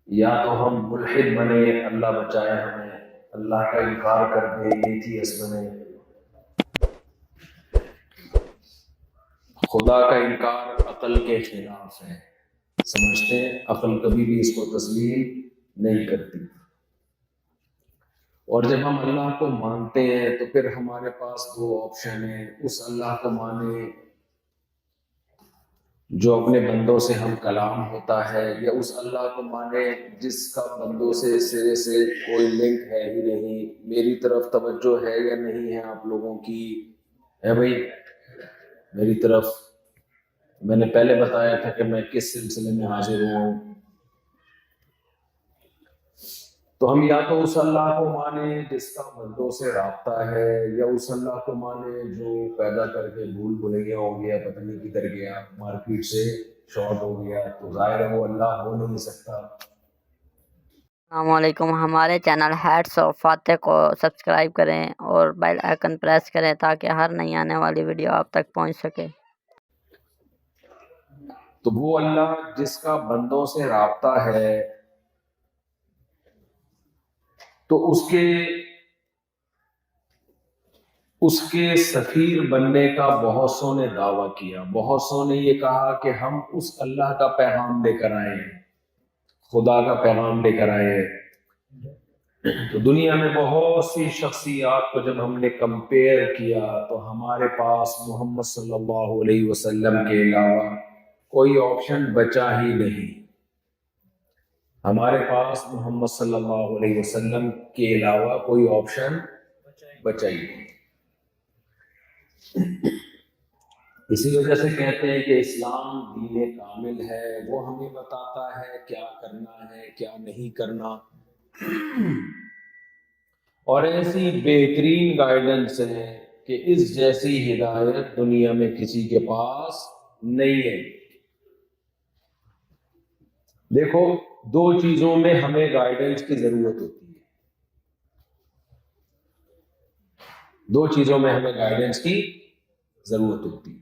یا تو ہم ملحد بنے، اللہ بچائے ہمیں، اللہ کا انکار کر دے، ایتھیسٹ بنے۔ خدا کا انکار عقل کے خلاف ہے، سمجھتے ہیں عقل کبھی بھی اس کو تسلیم نہیں کرتی۔ اور جب ہم اللہ کو مانتے ہیں تو پھر ہمارے پاس دو آپشن ہیں، اس اللہ کو مانیں جو اپنے بندوں سے ہم کلام ہوتا ہے، یا اس اللہ کو مانے جس کا بندوں سے سرے سے کوئی لنک ہے ہی نہیں۔ میری طرف توجہ ہے یا نہیں ہے آپ لوگوں کی؟ ہے بھائی میری طرف؟ میں نے پہلے بتایا تھا کہ میں کس سلسلے میں حاضر ہوں۔ تو ہم یا تو اس اللہ کو مانیں جس کا بندوں سے رابطہ ہے، یا اس اللہ کو مانیں جو پیدا کر کے بھول بھلیا ہو گیا، پتہ نہیں کدھر گیا، مارکیٹ سے شارٹ ہو گیا، تو ظاہر ہے وہ اللہ ہو نہیں سکتا۔ السلام علیکم، ہمارے چینل ہیٹس آف فاتح کو سبسکرائب کریں اور بیل آئیکن پریس کریں تاکہ ہر نئی آنے والی ویڈیو آپ تک پہنچ سکے۔ تو وہ اللہ جس کا بندوں سے رابطہ ہے، تو اس کے سفیر بننے کا بہت سو نے دعویٰ کیا، بہت سو نے یہ کہا کہ ہم اس اللہ کا پیغام لے کر آئے ہیں، خدا کا پیغام لے کر آئے ہیں۔ تو دنیا میں بہت سی شخصیات کو جب ہم نے کمپیئر کیا تو ہمارے پاس محمد صلی اللہ علیہ وسلم کے علاوہ کوئی آپشن بچا ہی نہیں۔ ہمارے پاس محمد صلی اللہ علیہ وسلم کے علاوہ کوئی آپشن بچا ہی نہیں۔ اسی وجہ سے کہتے ہیں کہ اسلام دین کامل ہے، وہ ہمیں بتاتا ہے کیا کرنا ہے کیا نہیں کرنا، اور ایسی بہترین گائیڈنس ہے کہ اس جیسی ہدایت دنیا میں کسی کے پاس نہیں ہے۔ دیکھو، دو چیزوں میں ہمیں گائیڈنس کی ضرورت ہوتی ہے، دو چیزوں میں ہمیں گائیڈنس کی ضرورت ہوتی ہے۔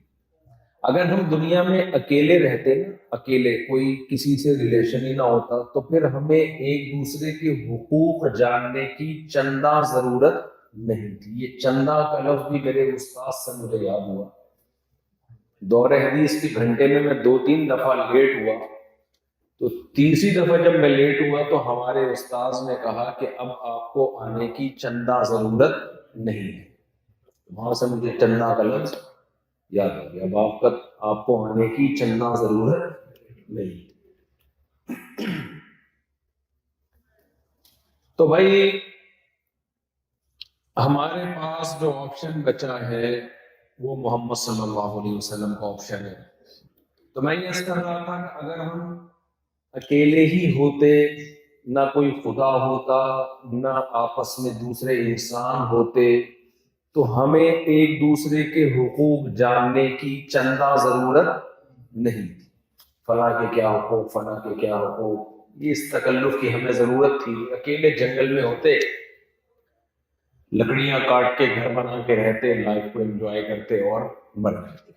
اگر ہم دنیا میں اکیلے رہتے نا، اکیلے، کوئی کسی سے ریلیشن ہی نہ ہوتا، تو پھر ہمیں ایک دوسرے کے حقوق جاننے کی چندہ ضرورت نہیں تھی۔ یہ چندہ کا لفظ بھی میرے استاد سے مجھے یاد ہوا۔ دور حدیث کے گھنٹے میں 2-3 دفعہ لیٹ ہوا، تو تیسری دفعہ جب میں لیٹ ہوا تو ہمارے استاد نے کہا کہ اب آپ کو آنے کی چندہ ضرورت نہیں ہے۔ وہاں سے مجھے چندہ کا لفظ یاد آ گیا، اب آپ کو آنے کی چندہ ضرورت نہیں۔ تو بھائی ہمارے پاس جو آپشن بچا ہے وہ محمد صلی اللہ علیہ وسلم کا آپشن ہے۔ تو میں یہ کر رہا تھا کہ اگر ہم اکیلے ہی ہوتے، نہ کوئی خدا ہوتا، نہ آپس میں دوسرے انسان ہوتے، تو ہمیں ایک دوسرے کے حقوق جاننے کی چندہ ضرورت نہیں تھی۔ فلاں کے کیا حقوق، فلاں کے کیا حقوق، یہ اس تکلف کی ہمیں ضرورت تھی؟ اکیلے جنگل میں ہوتے، لکڑیاں کاٹ کے گھر بنا کے رہتے، لائف کو انجوائے کرتے اور مر جاتے۔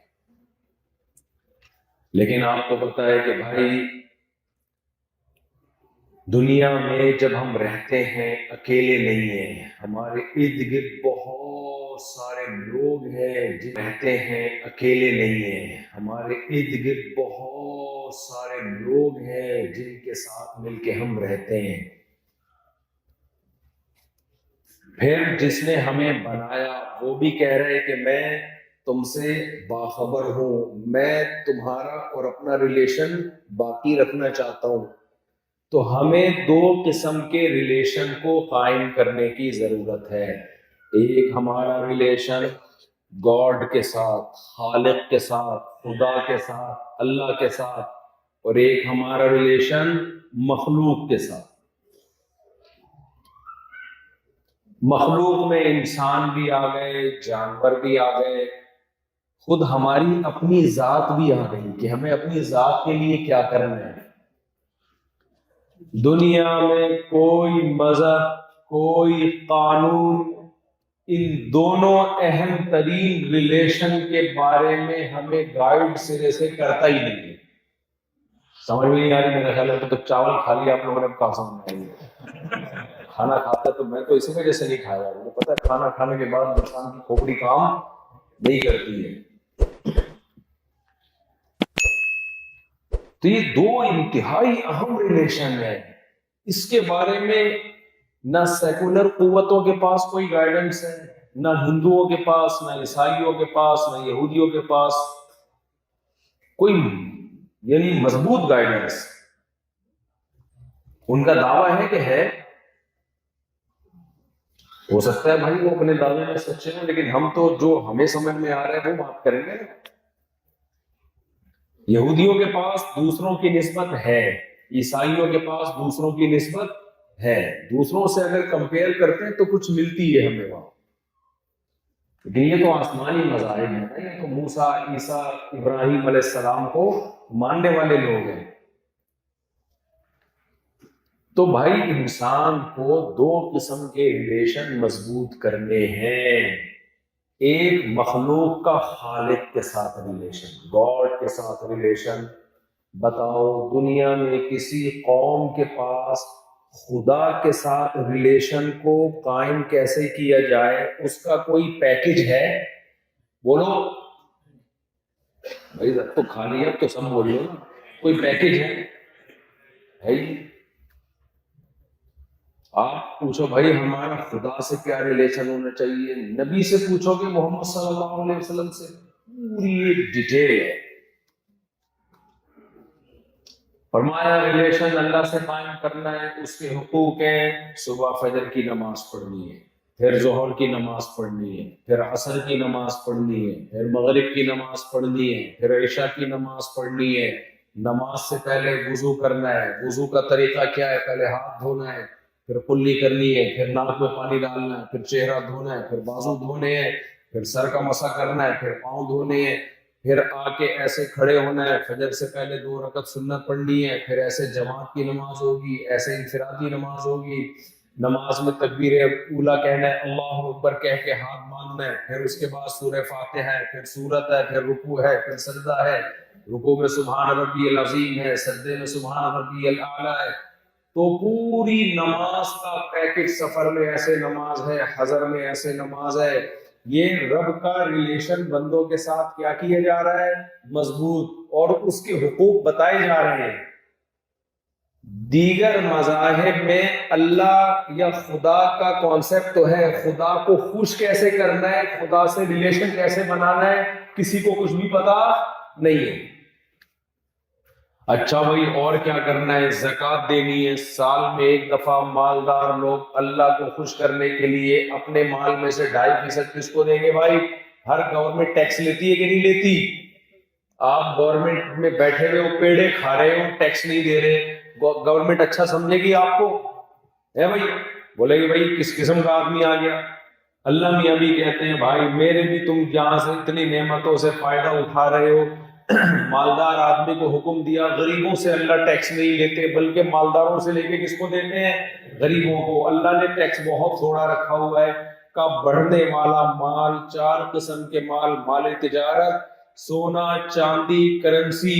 لیکن آپ کو پتا ہے کہ بھائی دنیا میں جب ہم رہتے ہیں اکیلے نہیں ہیں، ہمارے ارد گرد بہت سارے لوگ ہیں جو رہتے ہیں اکیلے نہیں ہیں، ہمارے ارد گرد بہت سارے لوگ ہیں جن کے ساتھ مل کے ہم رہتے ہیں۔ پھر جس نے ہمیں بنایا وہ بھی کہہ رہے کہ میں تم سے باخبر ہوں، میں تمہارا اور اپنا ریلیشن باقی رکھنا چاہتا ہوں۔ تو ہمیں دو قسم کے ریلیشن کو قائم کرنے کی ضرورت ہے۔ ایک ہمارا ریلیشن گاڈ کے ساتھ، خالق کے ساتھ، خدا کے ساتھ، اللہ کے ساتھ، اور ایک ہمارا ریلیشن مخلوق کے ساتھ۔ مخلوق میں انسان بھی آ گئے، جانور بھی آ گئے، خود ہماری اپنی ذات بھی آ گئی کہ ہمیں اپنی ذات کے لیے کیا کرنا ہے۔ دنیا میں کوئی مذہب، کوئی قانون ان دونوں اہم ترین ریلیشن کے بارے میں ہمیں گائیڈ سرے سے کرتا ہی نہیں ہے۔ سمجھ میں نہیں آ رہی؟ میرا خیال ہے تو چاول کھا لیا آپ لوگوں نے، کہاں سمجھ میں آئی؟ کھانا کھاتا تو میں تو اسی وجہ سے نہیں کھایا، مجھے پتا ہے کھانا کھانے کے بعد انسان کی کھوپڑی کام نہیں کرتی ہے۔ تو یہ دو انتہائی اہم ریلیشن ہے، اس کے بارے میں نہ سیکولر قوتوں کے پاس کوئی گائیڈنس ہے، نہ ہندوؤں کے پاس، نہ عیسائیوں کے پاس، نہ یہودیوں کے پاس کوئی یعنی مضبوط گائیڈنس۔ ان کا دعویٰ ہے کہ ہے، ہو سکتا ہے بھائی وہ اپنے دعوے میں سچے ہیں، لیکن ہم تو جو ہمیں سمجھ میں آ رہا ہے وہ بات کریں گے۔ یہودیوں کے پاس دوسروں کی نسبت ہے، عیسائیوں کے پاس دوسروں کی نسبت ہے، دوسروں سے اگر کمپیئر کرتے ہیں تو کچھ ملتی ہے ہمیں وہاں، لیکن یہ تو آسمانی مذاہب ہیں، یہ تو موسیٰ، عیسیٰ، ابراہیم علیہ السلام کو ماننے والے لوگ ہیں۔ تو بھائی انسان کو دو قسم کے ریلیشن مضبوط کرنے ہیں، ایک مخلوق کا خالق کے ساتھ ریلیشن، گاڈ کے ساتھ ریلیشن۔ بتاؤ دنیا میں کسی قوم کے پاس خدا کے ساتھ ریلیشن کو قائم کیسے کیا جائے، اس کا کوئی پیکج ہے؟ بولو بھائی، رب تو کھا لیا، اب تو سب بول لو نا، کوئی پیکج ہے؟ آپ پوچھو بھائی ہمارا خدا سے کیا ریلیشن ہونا چاہیے، نبی سے پوچھو گے محمد صلی اللہ علیہ وسلم سے، پوری ایک ڈیٹیل ہے۔ فرمایا ریلیشن اللہ سے قائم کرنا ہے، اس کے حقوق ہیں، صبح فجر کی نماز پڑھنی ہے، پھر ظہر کی نماز پڑھنی ہے، پھر عصر کی نماز پڑھنی ہے، پھر مغرب کی نماز پڑھنی ہے، پھر عشاء کی نماز پڑھنی ہے۔ نماز سے پہلے وضو کرنا ہے، وضو کا طریقہ کیا ہے؟ پہلے ہاتھ دھونا ہے، پھر کلی کرنی ہے، پھر ناک میں پانی ڈالنا ہے، پھر چہرہ دھونا ہے، پھر بازو دھونے ہیں، پھر سر کا مسح کرنا ہے، پھر پاؤں دھونے ہیں، پھر آ کے ایسے کھڑے ہونا ہے، فجر سے پہلے 2 رکعت سنت پڑھنی ہے، پھر ایسے جماعت کی نماز ہوگی، ایسے انفرادی نماز ہوگی۔ نماز میں تکبیر اولیٰ کہنا ہے، اللہ اکبر کہہ کے ہاتھ باندھنا ہے، پھر اس کے بعد سورہ فاتحہ ہے، پھر سورت ہے، پھر رکوع ہے، پھر سجدہ ہے، رکوع میں سبحان ربی العظیم ہے، سجدے میں سبحان ربی الاعلیٰ ہے۔ تو پوری نماز کا پیکج، سفر میں ایسے نماز ہے، حضر میں ایسے نماز ہے۔ یہ رب کا ریلیشن بندوں کے ساتھ کیا کیا جا رہا ہے؟ مضبوط، اور اس کے حقوق بتائے جا رہے ہیں۔ دیگر مذاہب میں اللہ یا خدا کا کانسیپٹ تو ہے، خدا کو خوش کیسے کرنا ہے، خدا سے ریلیشن کیسے بنانا ہے، کسی کو کچھ بھی پتا نہیں ہے۔ اچھا بھائی اور کیا کرنا ہے؟ زکوٰۃ دینی ہے، سال میں 1 دفعہ مالدار لوگ اللہ کو خوش کرنے کے لیے اپنے مال میں سے 2.5% کس کو دیں گے؟ بھائی ہر گورنمنٹ ٹیکس لیتی ہے کہ نہیں لیتی؟ آپ گورنمنٹ میں بیٹھے ہوئے ہو، پیڑے کھا رہے ہو، ٹیکس نہیں دے رہے، گورنمنٹ اچھا سمجھے گی آپ کو؟ ہے بھائی، بولے گی بھائی کس قسم کا آدمی آ گیا۔ اللہ میاں بھی کہتے ہیں بھائی میرے بھی تم جہاں سے اتنی نعمتوں سے فائدہ اٹھا رہے ہو، مالدار آدمی کو حکم دیا، غریبوں سے اللہ ٹیکس نہیں لیتے بلکہ مالداروں سے لے کے کس کو دیتے ہیں؟ غریبوں کو۔ اللہ نے ٹیکس بہت تھوڑا رکھا ہوا ہے، کا بڑھنے والا مال، 4 قسم کے مال، مال تجارت، سونا، چاندی، کرنسی،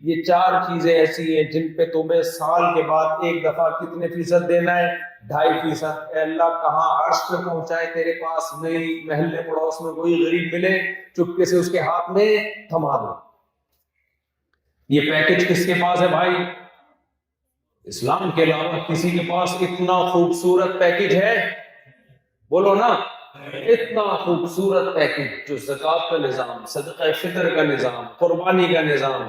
یہ 4 چیزیں ایسی ہیں جن پہ تمہیں سال کے بعد 1 دفعہ کتنے فیصد دینا ہے؟ 2.5%۔ اے اللہ کہاں عرش پہ پہنچائے تیرے پاس نہیں، محلے پڑوس میں کوئی غریب ملے چپکے سے اس کے ہاتھ میں تھما دو۔ یہ پیکج کس کے پاس ہے بھائی؟ اسلام کے علاوہ کسی کے پاس اتنا خوبصورت پیکج ہے؟ بولو نا، اتنا خوبصورت پیکج، جو زکوٰۃ کا نظام، صدقہ فطر کا نظام، قربانی کا نظام،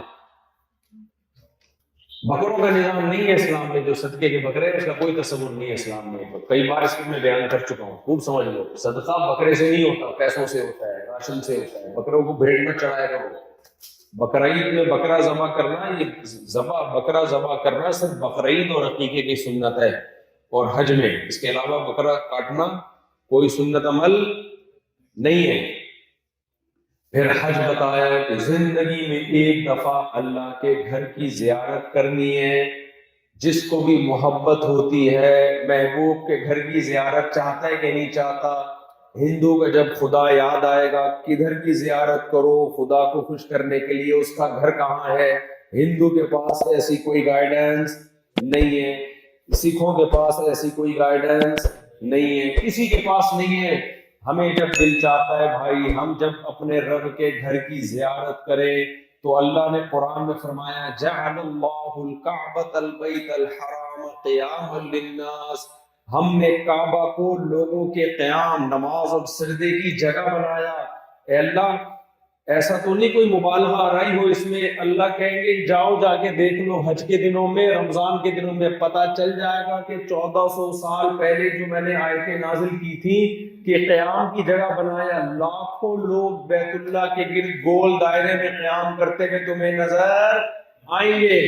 بکروں کا نظام نہیں ہے اسلام میں، جو صدقے کے بکرے اس کا کوئی تصور نہیں ہے اسلام میں۔ تو کئی بار اس کو میں بیان کر چکا ہوں، خوب سمجھ لو، صدقہ بکرے سے نہیں ہوتا، پیسوں سے ہوتا ہے، راشن سے ہوتا ہے۔ بکروں کو بھیڑ میں چڑھایا کرو۔ بقرعید میں بکرا ذبح کرنا، یہ بکرا ذبح کرنا صرف بقرعید اور عقیقے کی سنت ہے، اور حج میں، اس کے علاوہ بکرا کاٹنا کوئی سنت عمل نہیں ہے۔ پھر حج بتایا کہ زندگی میں 1 دفعہ اللہ کے گھر کی زیارت کرنی ہے۔ جس کو بھی محبت ہوتی ہے محبوب کے گھر کی زیارت چاہتا ہے کہ نہیں چاہتا؟ ہندو کا جب خدا یاد آئے گا کدھر کی زیارت کرو خدا کو خوش کرنے کے لیے؟ اس کا گھر کہاں ہے؟ ہندو کے پاس ایسی کوئی گائیڈنس نہیں ہے, سکھوں کے پاس ایسی کوئی گائیڈنس نہیں ہے, کسی کے پاس نہیں ہے. ہمیں جب دل چاہتا ہے بھائی ہم جب اپنے رب کے گھر کی زیارت کریں تو اللہ نے قرآن میں فرمایا جعل اللہ الکعبۃ البیت الحرام قیاما للناس, ہم نے کعبہ کو لوگوں کے قیام, نماز اور سجدے کی جگہ بنایا. اے اللہ ایسا تو نہیں کوئی مبالغہ آرائی ہو اس میں, اللہ کہیں گے جاؤ جا کے دیکھ لو حج کے دنوں میں, رمضان کے دنوں میں پتہ چل جائے گا کہ 1400 سال پہلے جو میں نے آیتیں نازل کی تھی کہ قیام کی جگہ بنایا, لاکھوں لوگ بیت اللہ کے گرد گول دائرے میں قیام کرتے ہوئے تمہیں نظر آئیں گے.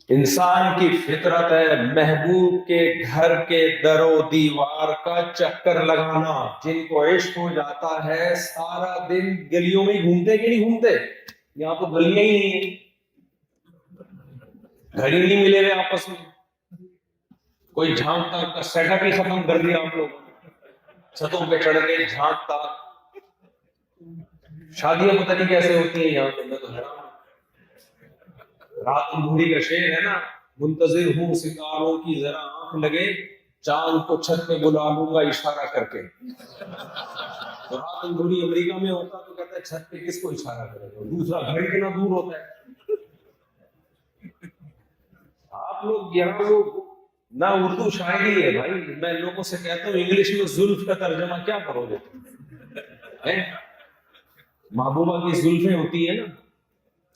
انسان کی فطرت ہے محبوب کے گھر کے در و دیوار کا چکر لگانا. جن کو عشق ہو جاتا ہے سارا دن گلیوں میں ہی گھومتے کہ نہیں گھومتے؟ یہاں تو گلیاں ہی نہیں ہیں, گھر ہی نہیں ملے ہوئے آپس میں, کوئی جھانکتا کا سیٹ اپ ہی ختم کر دیا آپ لوگ, چھتوں پہ چڑھ کے جھانکتا. شادیاں پتہ نہیں کیسے ہوتی ہیں یہاں پہ, میں تو حیران. رات اندھوری کا شعر ہے نا, منتظر ہوں ستاروں کی ذرا آنکھ لگے, چاند کو چھت پہ بلا لوں گا اشارہ کر کے. تو رات اندھوری امریکہ میں ہوتا تو کہتا ہے چھت پہ کس کو اشارہ کرے گا, دوسرا گھر کتنا دور ہوتا ہے. آپ لوگ یہاں لوگ نہ اردو شاعری ہے بھائی, میں لوگوں سے کہتا ہوں انگلش میں زلف کا ترجمہ کیا کرو گے تم؟ محبوبہ کی زلفیں ہوتی ہیں نا,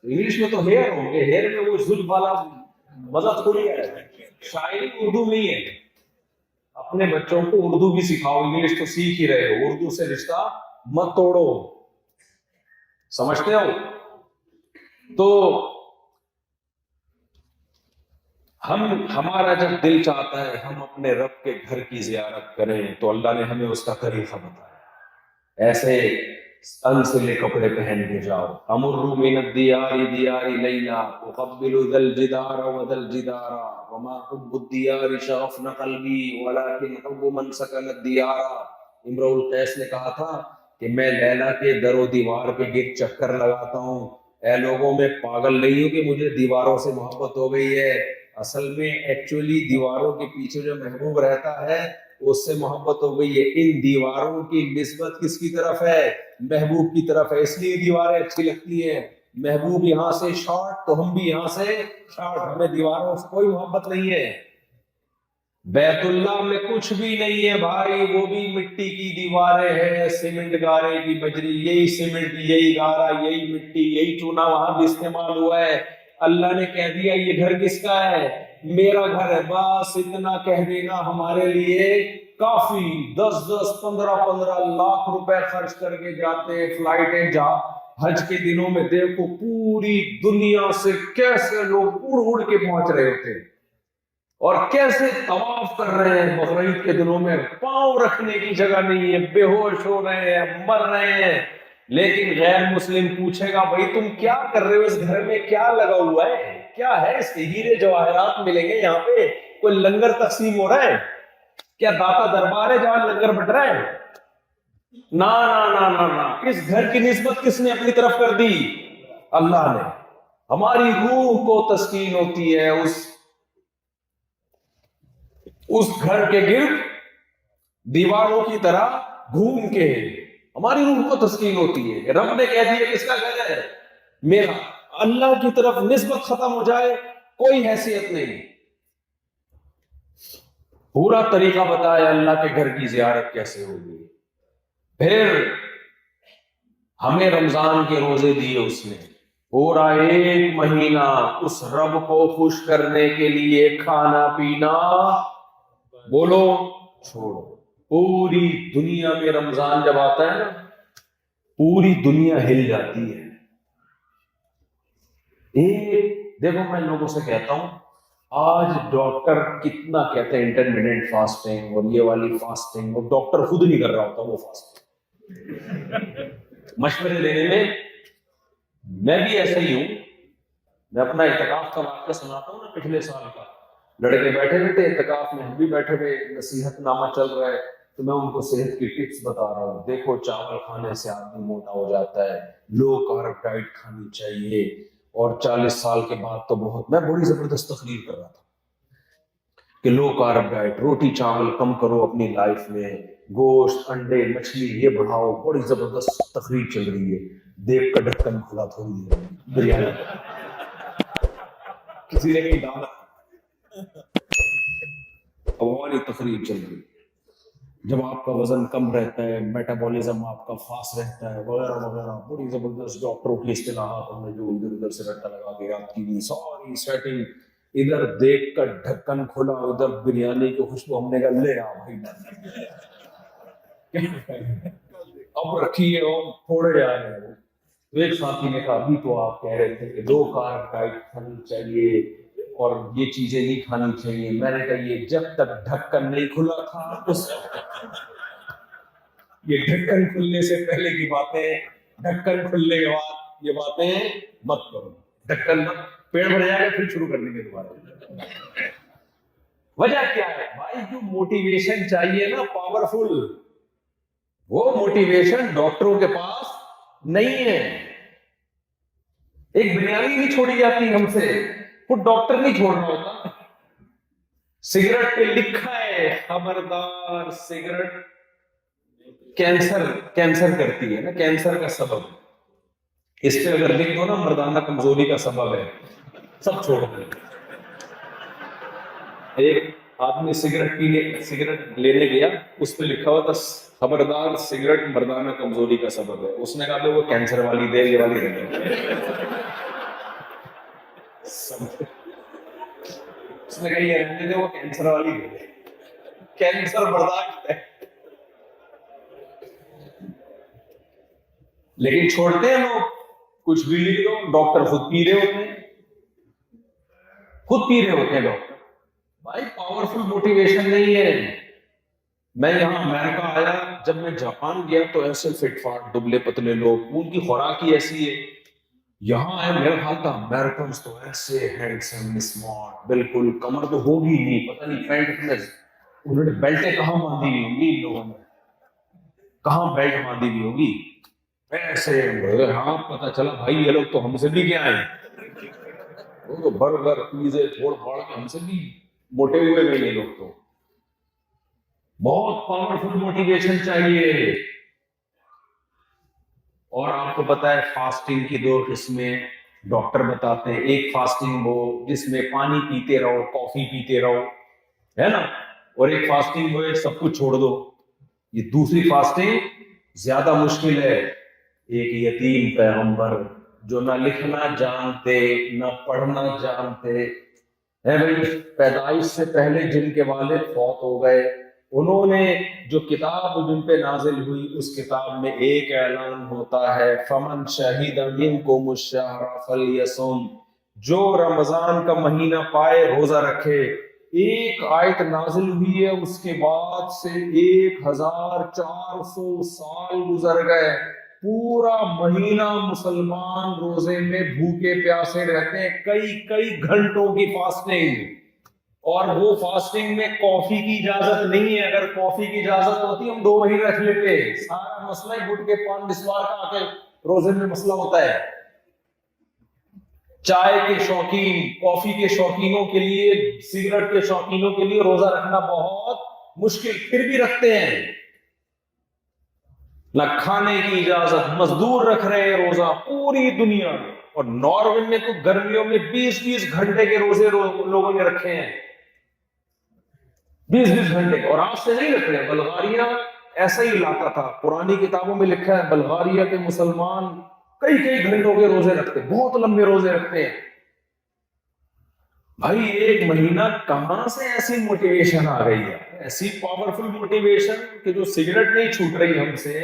انگلش میں تو ہیئر ہوں گے, ہیئر میں وہ زلف والا مزہ تھوڑی ہے. شاعری اردو میں ہی ہے. اپنے بچوں کو اردو بھی سکھاؤ, انگلش تو سیکھ ہی رہے ہو, اردو سے رشتہ مت توڑو, سمجھتے ہو؟ تو ہمارا جب دل چاہتا ہے ہم اپنے رب کے گھر کی زیارت کریں تو اللہ نے ہمیں اس کا طریقہ بتایا. ایسے ان سے کپڑے پہن کے جاؤ, امر من الدیار دیار لیلا اقبل ذا الجدار وذا الجدار وما حب الدیار شغفنا قلبی ولكن حب من سکن الدیار. امرؤ القیس نے کہا تھا کہ میں لیلا کے در و دیوار کے گرد چکر لگاتا ہوں. اے لوگوں میں پاگل نہیں ہوں کہ مجھے دیواروں سے محبت ہو گئی ہے, اصل میں ایکچولی دیواروں کے پیچھے جو محبوب رہتا ہے اس سے محبت ہو گئی ہے. ان دیواروں کی نسبت کس کی طرف ہے؟ محبوب کی طرف ہے, اس لیے دیواریں اچھی لگتی ہیں. محبوب یہاں سے شارٹ تو ہم بھی یہاں سے شارٹ, ہمیں دیواروں سے کوئی محبت نہیں ہے. بیت اللہ میں کچھ بھی نہیں ہے بھائی, وہ بھی مٹی کی دیواریں ہیں, سیمنٹ گارے کی بجری, یہی سیمنٹ یہی گارا یہی مٹی یہی چونا وہاں بھی استعمال ہوا ہے. اللہ نے کہہ دیا یہ گھر کس کا ہے؟ میرا گھر ہے. بس اتنا کہہ دینا ہمارے لیے کافی. 10-15 لاکھ روپے خرچ کر کے جاتے فلائٹیں, جا حج کے دنوں میں دیکھو پوری دنیا سے کیسے لوگ اڑ اڑ کے پہنچ رہے ہوتے ہیں اور کیسے طواف کر رہے ہیں. بقرعید کے دنوں میں پاؤں رکھنے کی جگہ نہیں ہے, بے ہوش ہو رہے ہیں, مر رہے ہیں. لیکن غیر مسلم پوچھے گا بھائی تم کیا کر رہے ہو, اس گھر میں کیا لگا ہوا ہے, کیا ہے, اس کے ہیرے جواہرات ملیں گے یہاں پہ, کوئی لنگر تقسیم ہو رہا ہے کیا, داتا دربار ہے جہاں لنگر بٹ رہا ہے؟ نا نا نا نا, اس گھر کی نسبت کس نے اپنی طرف کر دی؟ اللہ نے. ہماری روح کو تسکین ہوتی ہے اس گھر کے گرد دیواروں کی طرح گھوم کے, ہماری روح کو تسکین ہوتی ہے. رب نے کہہ دیا کس کا گھر ہے؟ میرا. اللہ کی طرف نسبت ختم ہو جائے کوئی حیثیت نہیں. پورا طریقہ بتایا اللہ کے گھر کی زیارت کیسے ہوگی. پھر ہمیں رمضان کے روزے دیے اس نے, پورا 1 مہینہ اس رب کو خوش کرنے کے لیے کھانا پینا بولو چھوڑو. پوری دنیا میں رمضان جب آتا ہے نا پوری دنیا ہل جاتی ہے. دیکھو میں لوگوں سے کہتا ہوں آج ڈاکٹر کتنا کہتے ہیں انٹرمیڈیٹ فاسٹنگ اور یہ والی فاسٹنگ, اور ڈاکٹر خود نہیں کر رہا ہوتا وہ فاسٹنگ. مشورے لینے میں میں بھی ایسا ہی ہوں. میں اپنا اعتکاف کا واقعہ سناتا ہوں نا, پچھلے سال کا. لڑکے بیٹھے ہوئے تھے اعتکاف میں, ہم بھی بیٹھے ہوئے, نصیحت نامہ چل رہا ہے. تو میں ان کو صحت کی ٹپس بتا رہا ہوں. دیکھو چاول کھانے سے آدمی موٹا ہو جاتا ہے, لو کارب ڈائٹ کھانی چاہیے, اور 40 سال کے بعد تو بہت, میں بڑی زبردست تقریر کر رہا تھا کہ لو کارب ڈائٹ, روٹی چاول کم کرو اپنی لائف میں, گوشت انڈے مچھلی یہ بڑھاؤ. بڑی زبردست تقریر چل رہی ہے, دیکھ کا ڈھکن کھلا تھوڑی دیر بریانی کسی نے کہیں ڈالا, ہماری تقریر چل رہی. جب آپ کا وزن کم رہتا ہے, میٹابولزم آپ کا فاسٹ رہتا ہے وغیرہ وغیرہ, بڑی زبردست ڈاکٹروں کی اصطلاحات ہم نے جو ادھر ادھر سے رٹا لگا کے یاد کی ہوئی ساری سیٹنگ, ادھر دیکھ کر ڈھکن کھلا, ادھر بریانی کی خوشبو, ہم نے کہا لے آ بھائی اب رکھیے اور تھوڑے آ رہے ہیں. تو ایک ساتھی نے کہا ابھی تو آپ کہہ رہے تھے کہ لو کارب ڈائٹ کھانی چاہیے اور یہ چیزیں نہیں کھانی چاہیے. میں نے کہا یہ جب تک ڈھکن نہیں کھلا تھا اس یہ ڈھکن کھلنے سے پہلے کی باتیں, ڈھکن کھلنے کے بعد یہ باتیں مت کرو. ڈھکن پیڑ بھر جائے گا پھر شروع کرنے کے دوبارہ. وجہ کیا ہے بھائی, جو موٹیویشن چاہیے نا پاورفل, وہ موٹیویشن ڈاکٹروں کے پاس نہیں ہے. ایک بریانی نہیں چھوڑی جاتی ہم سے, وہ ڈاکٹر نہیں چھوڑ رہا ہوتا. سگریٹ پہ لکھا ہے خبردار سگریٹ کینسر کرتی ہے نا, کینسر کا سبب. اس پہ اگر لکھ دو نا مردانہ کمزوری کا سبب ہے, سب چھوڑ دیں. ایک آدمی سگریٹ لینے گیا, اس پہ لکھا ہوا تھا خبردار سگریٹ مردانہ کمزوری کا سبب ہے. اس نے کہا وہ کینسر والی دے, یہ والی دے. اس نے کہا یہ رہنے دے, وہ کینسر والی دے, کینسر برداشت ہے. لیکن چھوڑتے ہیں لوگ, کچھ بھی لکھ دو, ڈاکٹر خود پی رہے ہوتے ہیں, خود پی رہے ہوتے ہیں ڈاکٹر. بھائی پاورفل موٹیویشن نہیں ہے. میں یہاں امریکہ آیا, جب میں جاپان گیا تو ایسے فٹ فاٹ دبلے پتلے لوگ, ان کی خوراک ہی ایسی ہے. یہاں آئے میرا خیال تھا امیرکنس تو ایسے ہینڈسم اسمارٹ, بالکل کمر تو ہوگی نہیں, پتہ نہیں پینٹ میں انہوں نے بیلٹیں کہاں باندھی ہوئی ہوں گی, ان لوگوں نے کہاں بیلٹ باندھی ہوئی ہوگی ایسے. ہاں پتہ چلا بھائی یہ لوگ تو ہم سے بھی کیا ہیں, وہ تو برگر پیزے پھوڑ پھاڑ کے ہم سے بھی موٹے ہوئے گئے. یہ لوگ تو بہت پاورفل موٹیویشن چاہیے. اور آپ کو پتا ہے فاسٹنگ کی 2 قسمیں ڈاکٹر بتاتے ہیں. ایک فاسٹنگ وہ جس میں پانی پیتے رہو, کافی پیتے رہو, ہے نا, اور ایک فاسٹنگ وہ سب کچھ چھوڑ دو. یہ دوسری فاسٹنگ زیادہ مشکل ہے. ایک یتیم پیغمبر جو نہ لکھنا جانتے نہ پڑھنا جانتے ہیں بھائی, پیدائش سے پہلے جن کے والد فوت ہو گئے, انہوں نے جو کتاب جن پہ نازل ہوئی اس کتاب میں ایک اعلان ہوتا ہے فمن شہید منکم الشہر فلیصم, جو رمضان کا مہینہ پائے روزہ رکھے. ایک آیت نازل ہوئی ہے, اس کے بعد سے 1400 سال گزر گئے, پورا مہینہ مسلمان روزے میں بھوکے پیاسے رہتے ہیں, کئی گھنٹوں کی فاسٹنگ. اور وہ فاسٹنگ میں کافی کی اجازت نہیں ہے. اگر کافی کی اجازت ہوتی ہم 2 مہینے رکھ لیتے. سارا مسئلہ ہے گٹ کے پان مسوار کا آ کے روزے میں مسئلہ ہوتا ہے. چائے کے شوقین, کافی کے شوقینوں کے لیے, سگریٹ کے شوقینوں کے لیے روزہ رکھنا بہت مشکل, پھر بھی رکھتے ہیں. نہ کھانے کی اجازت, مزدور رکھ رہے ہیں روزہ پوری دنیا میں. اور ناروے میں تو گرمیوں میں 20 گھنٹے کے روزے لوگوں نے رکھے ہیں, 20 گھنٹے. اور آج سے نہیں رکھ رہے. بلغاریہ ایسا ہی علاقہ تھا, پرانی کتابوں میں لکھا ہے بلغاریہ کے مسلمان کئی گھنٹوں کے روزے رکھتے, بہت لمبے روزے رکھتے ہیں. بھائی ایک مہینہ کہاں سے ایسی موٹیویشن آ رہی ہے, ایسی پاورفل موٹیویشن کہ جو سگریٹ نہیں چھوٹ رہی ہم سے,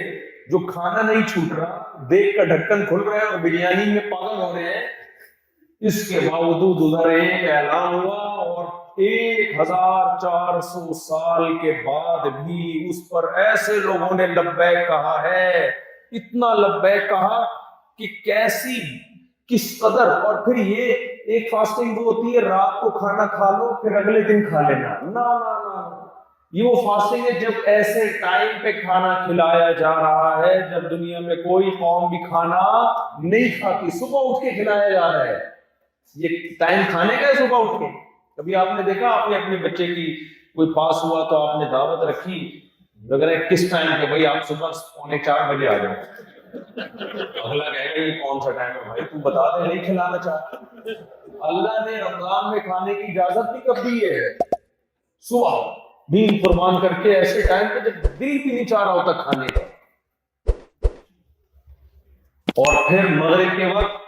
جو کھانا نہیں چھوٹ رہا, دیکھ کا ڈھکن کھل رہا ہے اور بریانی میں پاگل ہو رہے ہیں. اس کے باوجود ادھر ایک اعلان ہوا اور 1400 سال کے بعد بھی اس پر ایسے لوگوں نے لبیک کہا ہے, اتنا لبیک کہا کہ کیسی کس قدر. اور پھر یہ ایک فاسٹنگ وہ ہوتی ہے رات کو کھانا کھا لو پھر اگلے دن کھا لینا, نا یہ وہ فاسٹنگ ہے جب ایسے ٹائم پہ کھانا کھلایا جا رہا ہے جب دنیا میں کوئی قوم بھی کھانا نہیں کھاتی، صبح اٹھ کے کھلایا جا رہا ہے. یہ ٹائم کھانے کا ہے صبح اٹھ کے. کبھی آپ نے دیکھا آپ نے اپنے بچے کی کوئی پاس ہوا تو آپ نے دعوت رکھی، لگ رہا ہے کس ٹائم پہ؟ بھائی آپ صبح 3:45 آ جاؤ. اگلا کہے گا یہ کون سا ٹائم ہے بھائی، تو بتا دے نہیں کھلانا چاہتا. اللہ نے رمضان میں کھانے کی اجازت بھی کب دی ہے؟ صبح دین قربان کر کے ایسے ٹائم پہ جب دل بھی نہیں چاہ رہا ہوتا کھانے کا. اور پھر مغرب کے وقت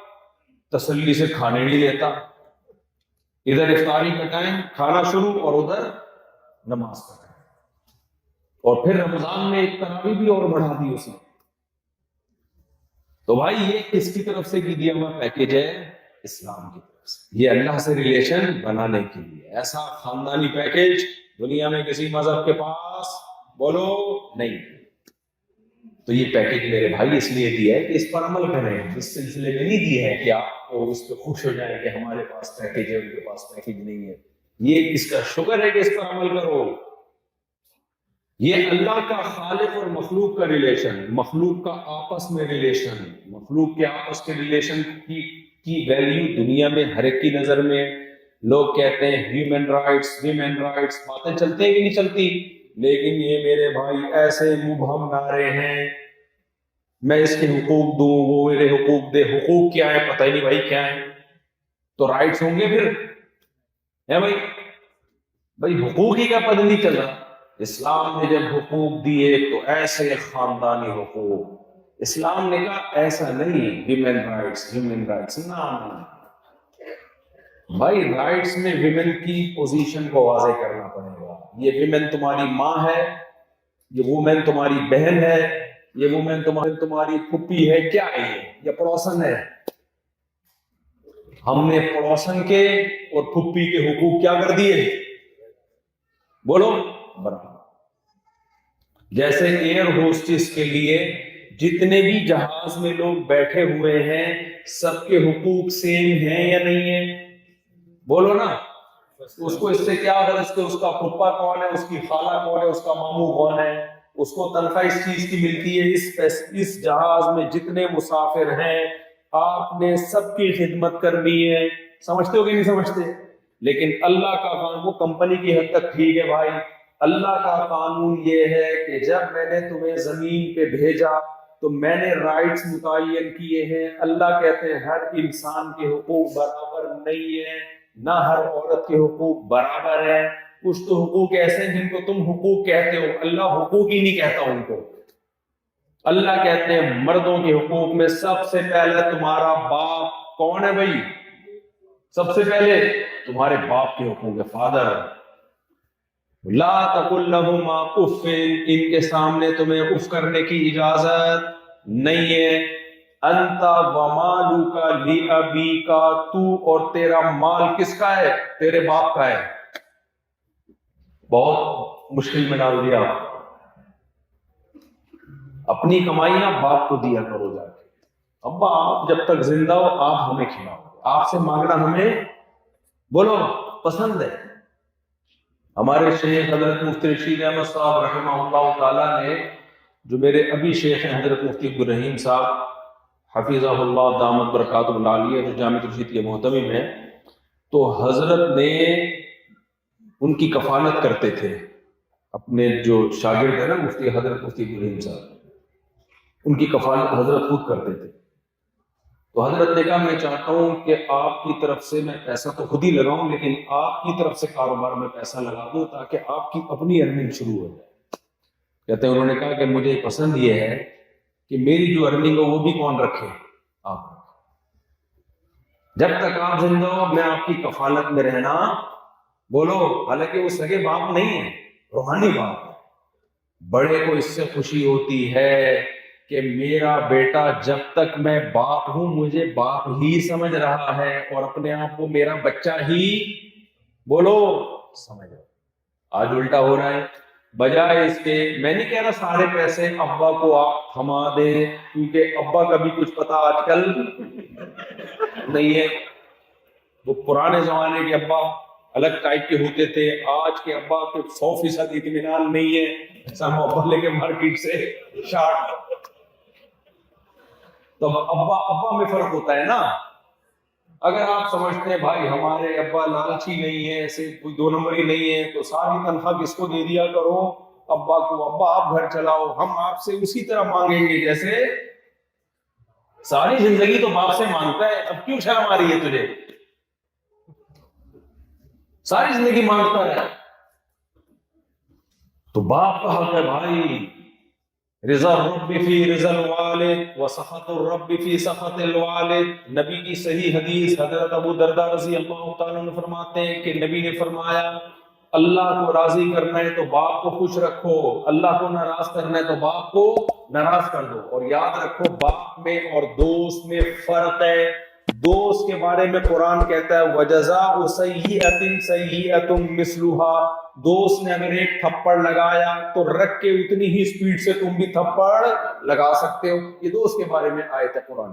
تسلی سے کھانے نہیں لیتا، ادھر افطاری کا ٹائم کھانا شروع اور ادھر نماز کا ٹائم. اور پھر رمضان میں ایک تراویح بھی اور بڑھا دی اس نے. تو بھائی یہ کس کی طرف سے دیا ہوا پیکیج ہے؟ اسلام کی طرف سے. یہ اللہ سے ریلیشن بنانے کے لیے. ایسا خاندانی پیکیج دنیا میں کسی مذہب کے پاس بولو نہیں. تو یہ پیکیج میرے بھائی اس لیے دیا ہے کہ اس پر عمل کریں. اس سلسلے میں نہیں دیا ہے کہ آپ کو اس پہ خوش ہو جائیں کہ ہمارے پاس پیکیج ہے ان کے پاس پیکیج نہیں ہے. یہ اس کا شکر ہے کہ اس پر عمل کرو. یہ اللہ کا خالق اور مخلوق کا ریلیشن، مخلوق کا آپس میں ریلیشن، مخلوق کے آپس کے ریلیشن کی ویلیو دنیا میں ہر ایک کی نظر میں. لوگ کہتے ہیں ہیومن رائٹس، ویمن رائٹس، باتیں چلتی بھی نہیں چلتی، لیکن یہ میرے بھائی ایسے مبہم نعرے ہیں. میں اس کے حقوق دوں، وہ میرے حقوق دے. حقوق کیا ہے پتہ ہی نہیں بھائی کیا ہے. تو رائٹس ہوں گے پھر ہے بھائی حقوق ہی کا پتہ نہیں چل رہا. اسلام نے جب حقوق دیے تو ایسے خاندانی حقوق. اسلام نے کہا ایسا نہیں ویمن رائٹس، ہیومن رائٹس. نہ بھائی رائٹس میں ویمن کی پوزیشن کو واضح کرنا پڑے گا. یہ ویمن تمہاری ماں ہے، یہ وومن تمہاری بہن ہے، یہ وومن تمہاری پھپھی ہے. کیا ہے یہ پڑوسن ہے. ہم نے پڑوسن کے اور پھپھی کے حقوق کیا کر دیے؟ بولو برابر. جیسے ایئر ہوسٹس کے لیے جتنے بھی جہاز میں لوگ بیٹھے ہوئے ہیں سب کے حقوق سیم ہیں یا نہیں ہیں؟ بولو نا. اس کو اس سے کیا غرض کہ اس کا پھپھا کون ہے، اس کی خالہ کون ہے، اس کا ماموں کون ہے. اس کو تنخواہ اس چیز کی ملتی ہے. اس جہاز میں جتنے مسافر ہیں آپ نے سب کی خدمت کرنی ہے. سمجھتے ہو کہ نہیں سمجھتے؟ لیکن اللہ کا قانون، وہ کمپنی کی حد تک ٹھیک ہے بھائی. اللہ کا قانون یہ ہے کہ جب میں نے تمہیں زمین پہ بھیجا تو میں نے رائٹس متعین کیے ہیں. اللہ کہتے ہیں ہر انسان کے حقوق برابر نہیں ہیں، نہ ہر عورت کے حقوق برابر ہیں. کچھ تو حقوق ایسے ہیں جن کو تم حقوق کہتے ہو، اللہ حقوق ہی نہیں کہتا ان کو. اللہ کہتے ہیں مردوں کے حقوق میں سب سے پہلے تمہارا باپ کون ہے بھائی؟ سب سے پہلے تمہارے باپ کے حقوق ہے. فادر لا تقل لهما اف، ان کے سامنے تمہیں اف کرنے کی اجازت نہیں ہے. انت ومالک لابیک، تو اور تیرا مال کس کا ہے؟ تیرے باپ کا ہے. بہت مشکل میں ڈال دیا. اپنی کمائیاں باپ کو دیا کرو جا کے. ابا آپ جب تک زندہ ہو آپ ہمیں کھلاؤ. آپ سے مانگنا ہمیں بولو پسند ہے. ہمارے شیخ حضرت مفتی رشید احمد صاحب رحمہ اللہ تعالیٰ نے، جو میرے ابھی شیخ ہیں حضرت مفتی عبدالرحیم صاحب حفظہ اللہ دامت برکاتہ العالیہ، جو جامع رشید کے محتمم ہیں، تو حضرت نے ان کی کفالت کرتے تھے. اپنے جو شاگرد ہیں نا مفتی حضرت مفتی عبدالرحیم صاحب، ان کی کفالت حضرت خود کرتے تھے. تو حضرت نے کہا میں چاہتا ہوں کہ آپ کی طرف سے میں پیسہ تو خود ہی لگاؤں لیکن آپ کی طرف سے کاروبار میں پیسہ لگا دوں تاکہ آپ کی اپنی ارننگ شروع ہو جائے. کہتے ہیں انہوں نے کہا کہ مجھے پسند یہ ہے کہ میری جو ارننگ ہو وہ بھی کون رکھے؟ آپ. جب تک آپ زندہ ہو میں آپ کی کفالت میں رہنا. بولو. حالانکہ وہ سگے باپ نہیں ہے، روحانی باپ ہے. بڑے کو اس سے خوشی ہوتی ہے کہ میرا بیٹا جب تک میں باپ ہوں مجھے باپ ہی سمجھ رہا ہے اور اپنے آپ کو میرا بچہ ہی بولو سمجھ رہا. آج الٹا ہو رہا ہے. بجائے اس کے، میں نہیں کہہ رہا سارے پیسے ابا کو آپ تھما دیں، کیونکہ ابا کا بھی کچھ پتا آج کل نہیں ہے. وہ پرانے زمانے کے ابا الگ ٹائپ کے ہوتے تھے. آج کے ابا کے 100% اطمینان نہیں ہے, سب ابا لے کے مارکیٹ سے شارٹ. تو ابا ابا میں فرق ہوتا ہے نا. اگر آپ سمجھتے ہیں بھائی ہمارے ابا لالچی نہیں ہے, ایسے کوئی 2 نمبری نہیں ہے, تو ساری تنخواہ کس کو دے دیا کرو, ابا کو. ابا آپ گھر چلاؤ, ہم آپ سے اسی طرح مانگیں گے جیسے ساری زندگی تو باپ سے مانگتا ہے, اب کیوں شرم آ رہی ہے تجھے؟ ساری زندگی مانگتا ہے. تو باپ کا حق ہے بھائی. رضا الرب فی رضا الوالد وسخط الرب فی سخط الوالد. نبی کی صحیح حدیث, حضرت ابو درداء رضی اللہ تعالیٰ عنہ فرماتے ہیں کہ نبی نے فرمایا اللہ کو راضی کرنا ہے تو باپ کو خوش رکھو, اللہ کو ناراض کرنا ہے تو باپ کو ناراض کر دو. اور یاد رکھو باپ میں اور دوست میں فرق ہے. دوست کے بارے میں قرآن کہتا ہے وَجَزَاءُ سَيِّئَةٍ سَيِّئَةٌ مِثْلُهَا. دوست نے اگر ایک تھپڑ لگایا تو رکھ کے اتنی ہی سپیڈ سے تم بھی تھپڑ لگا سکتے ہو. یہ دوست کے بارے میں آیت ہے قرآن.